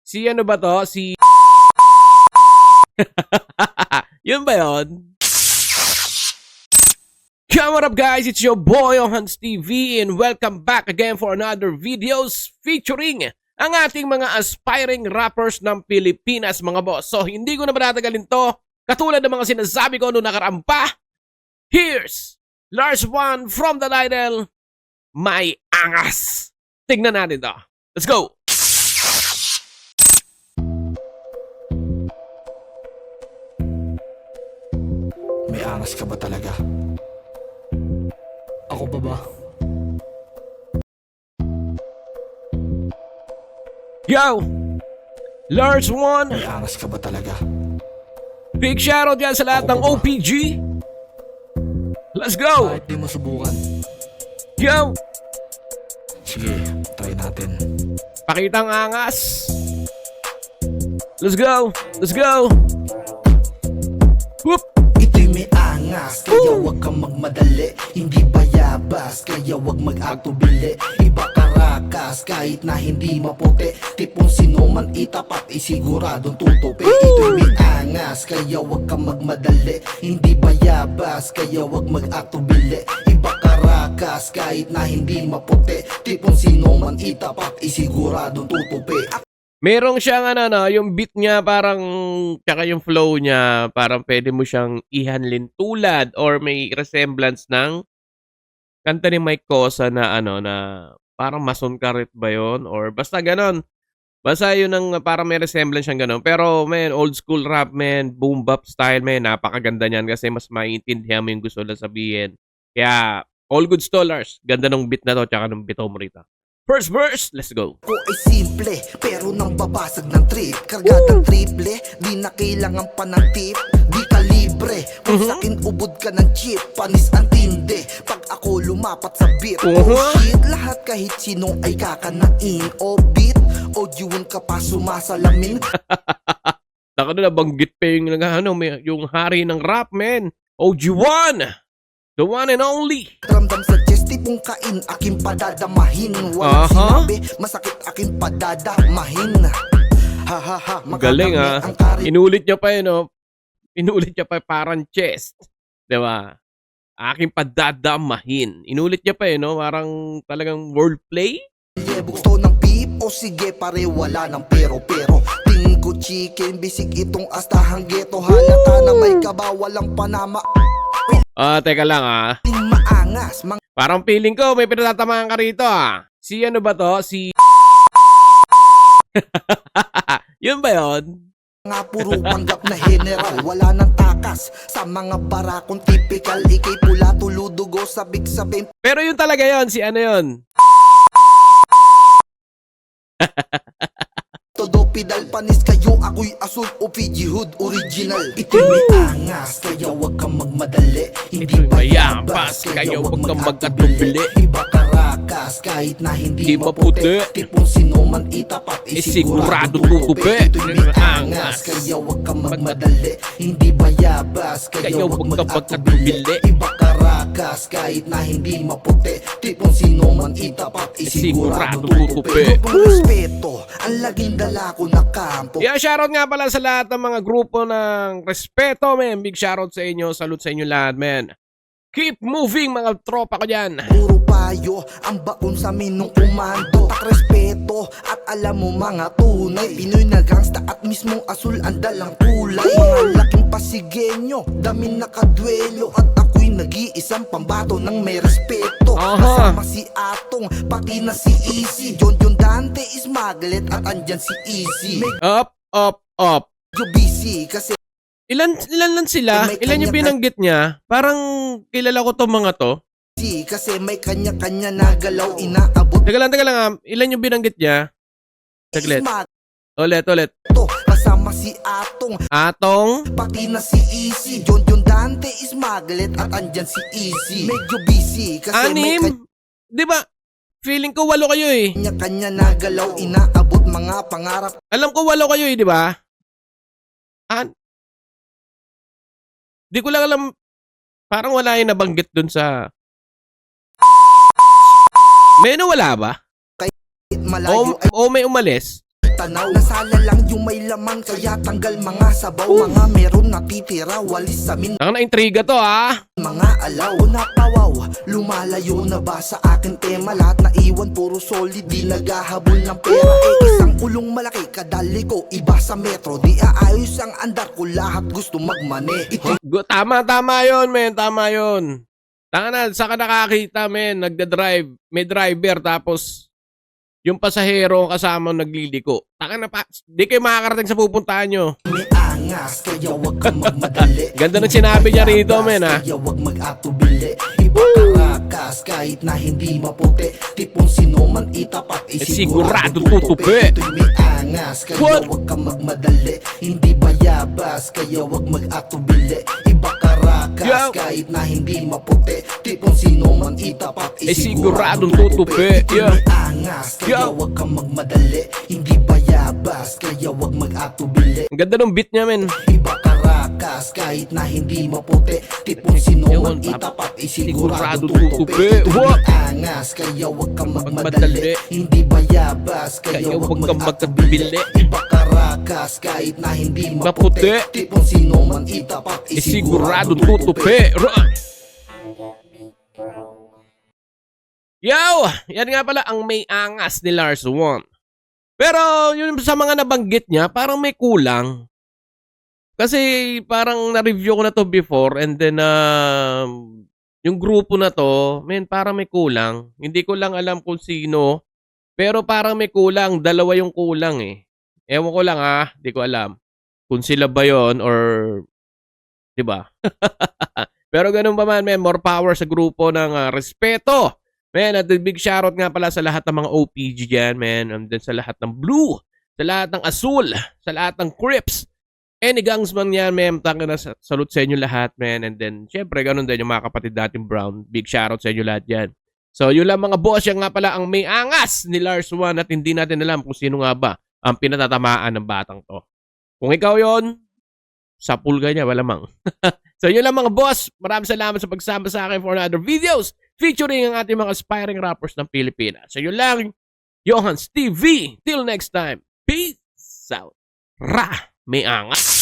Si ano ba to? Si... Yun ba yun? Yo, what up guys? It's your boy Hans TV and welcome back again for another videos featuring ang ating mga aspiring rappers ng Pilipinas, mga boss. So, hindi ko na matatagalin to. Katulad ng mga sinasabi ko noong nakaraan pa. Here's Lars One from the title, May Angas. Tignan natin to. Let's go! May angas ka ba talaga? Ako ba ba? Yo! Lars One! May angas ka ba talaga? Big shoutout yan sa lahat ng OPG! Let's go! Kahit di mo subukan. Yo! Sige, try natin. Pakitang angas! Let's go! Let's go! Whoop! Ito'y may angas, kaya wag kang magmadali. Hindi bayabas, kaya wag mag-atubili. Iba karakas, kahit na hindi maputi. Tipong sino man itapat, isiguradong tutupi. Ito'y may angas, kaya wag kang magmadali. Hindi bayabas, kaya wag mag-atubili. Iba karakas, kahit na hindi maputi. Tipong sino man itapat, isiguradong tutupi. Merong siyang yung beat niya parang, tsaka yung flow niya, parang pwede mo siyang ihanlin tulad or may resemblance ng kanta ni Mike Cosa na na parang Mason Karit ba yun? Or basta ganon. Basta yun ang parang may resemblance siyang ganon. Pero man, old school rap man, boom bap style man, napakaganda niyan kasi mas maiintindihan mo yung gusto na sabihin. Kaya, all good stallers. Ganda ng beat na to, tsaka ng beat mo rito. First verse, let's go. Ko ay simple, pero nang babasag ng trip. Kargadang triple, di na kailangan pa ng tip. Di ka libre, kung sakin ubod ka ng chip. Panis ang tindi, pag ako lumapat sa beat. Oh shit, lahat kahit sino ay kakanain. O beat, o diwan ka pa sumasalamin. Taka na nabanggit pa yung, yung hari ng rap, man. OG1! The one and only. Ramdam sa chest, tipong kain, aking padadamahin. Walang sinabi, masakit aking padadamahin. Ha ha ha, galing ha. Inulit niya pa yun, no? Inulit niya pa parang chest. Diba? Aking padadamahin. Inulit niya pa yun, no? Parang talagang wordplay. Gusto ng beef o sige pare wala ng pero-pero. Tingin ko chicken, bisig itong astahang geto. Halata na may kaba, walang panama. Teka lang Maangas, parang feeling ko may pinatatamaan ka rito Si ano ba to? Si... Yun ba yun? nga puro panggap na general. Wala nang takas sa mga barakong typical. Ikay pula tuludugo sabik-sabing. Pero yun talaga yun, si ano yun? Todo pidal panis kayo, ako'y asul o Fiji Hood original. Ito'y may angas, kaya wag kang magmadali. Hindi bayabas, kaya wag kang magkatubili. Iba karakas, kahit na hindi maputi. Tipong sino man itapat, isigurado tutupi. Ito'y may angas, kaya wag kang magmadali. Hindi bayabas, kaya wag magkatubili. Iba karakas, kahit na hindi maputi. Tipong sino man itapat, isigurado tutupi. Respeto, ang laging dala ko na kampo. Yeah, shoutout nga pala sa lahat ng mga grupo ng respeto, man. Big shoutout sa inyo. Salute sa inyo lahat, man. Keep moving, mga tropa ko dyan. Puro payo, ang baon sa amin nung umando. Tak respeto, at alam mo mga tunay. Pinoy na gangsta at mismong asul ang dalang kulay. Mga laking pasigenyo, dami nakadwelo. At ako'y nag-iisang pambato ng may respeto. Kasama si Atong, pati na si Easy. John Dante is Maglet at andyan si Easy. Up, up, up. Medyo busy kasi Ilan lang sila? Ilan yung binanggit niya? Parang kilala ko to mga to. kasi may kanya-kanya na galaw inaabot. Teka lang. Ilan yung binanggit niya? Saglit. Ulit. Kasama si Atong, pati na si Easy. John Dante is Maglet at andyan si Easy. Medyo busy kasi may Di ba? Feeling ko 8 kayo eh. kanya-kanya na galaw inaabot mga pangarap. Alam ko 8 kayo eh, di ba? Di ko lang alam. Parang wala yung nabanggit dun sa... May wala ba? Malayo O may umalis? tanaw. Nasala lang yung may lamang, kaya tanggal mga sabaw. Mga meron natitira, walis sa min. Ang na-intriga to ha. Mga alaw o napawaw, lumalayo na ba sa akin tema? Lahat na iwan, puro solid, di naghahabol ng pera. Isang ulong malaki, kadali ko, iba sa metro. Di aayos ang andar ko, lahat gusto magmane. Tama yun, men. Tama yun. Tanga na, saka nakakita, men. Nagda-drive. May driver, tapos yung pasahero kasama nagliliko. Tanga na pa. Di kayo makakarating sa pupuntahan nyo. May angas, kaya wag kang magmadali. Ganda ng sinabi niya rito, men, ha. Kaya wag mag-atubili. Iba karakas, kahit na hindi maputi. Tipong sino man itapat, sigurado tutupi. Ito'y may angas, kaya wag kang magmadali. Hindi bayabas, kaya wag mag-atubili. Iba karakas, kahit na hindi maputi. Tipong sino man itapat, siguradong tutupi. Ito'y may angas, kaya wag kang magmadali. Hindi bayabas, kaya wag mag-atubili. Ang ganda ng beat niya, men. Iba karakas, kahit na hindi maputi. Tipong sino man itapat, sigurado tutupi. Wag angas, kaya wag kang magmadali. Hindi bayabas, kaya wag kang magkabili. Iba karakas, kahit na hindi maputi. Tipong sino man itapat, sigurado tutupi. Yo! Yan nga pala ang may angas ni Lars One. Pero yun sa mga nabanggit niya, parang may kulang. Kasi parang na-review ko na to before and then yung grupo na to, men, parang may kulang. Hindi ko lang alam kung sino, pero parang may kulang. Dalawa yung kulang eh. Ewan ko lang di ko alam kung sila ba yon or diba? Pero ganun pa man, men, more power sa grupo ng respeto. Men, at big shoutout nga pala sa lahat ng mga OPG dyan, men. And then sa lahat ng blue, sa lahat ng asul, sa lahat ng crips. Any gangs man yan, men. Tanga na salute sa inyo lahat, men. And then, syempre, ganun din yung mga kapatid natin brown. Big shoutout sa inyo lahat yan. So, yun lang mga boss. Yan nga pala ang may angas ni Lars One at hindi natin alam kung sino nga ba ang pinatatamaan ng batang to. Kung ikaw yon, sa pulga niya, malamang. So, yun lang mga boss. Maraming salamat sa pagsama sa akin for another videos featuring ang ating mga aspiring rappers ng Pilipinas. So yun lang, Johans TV. Till next time, peace out. May angas.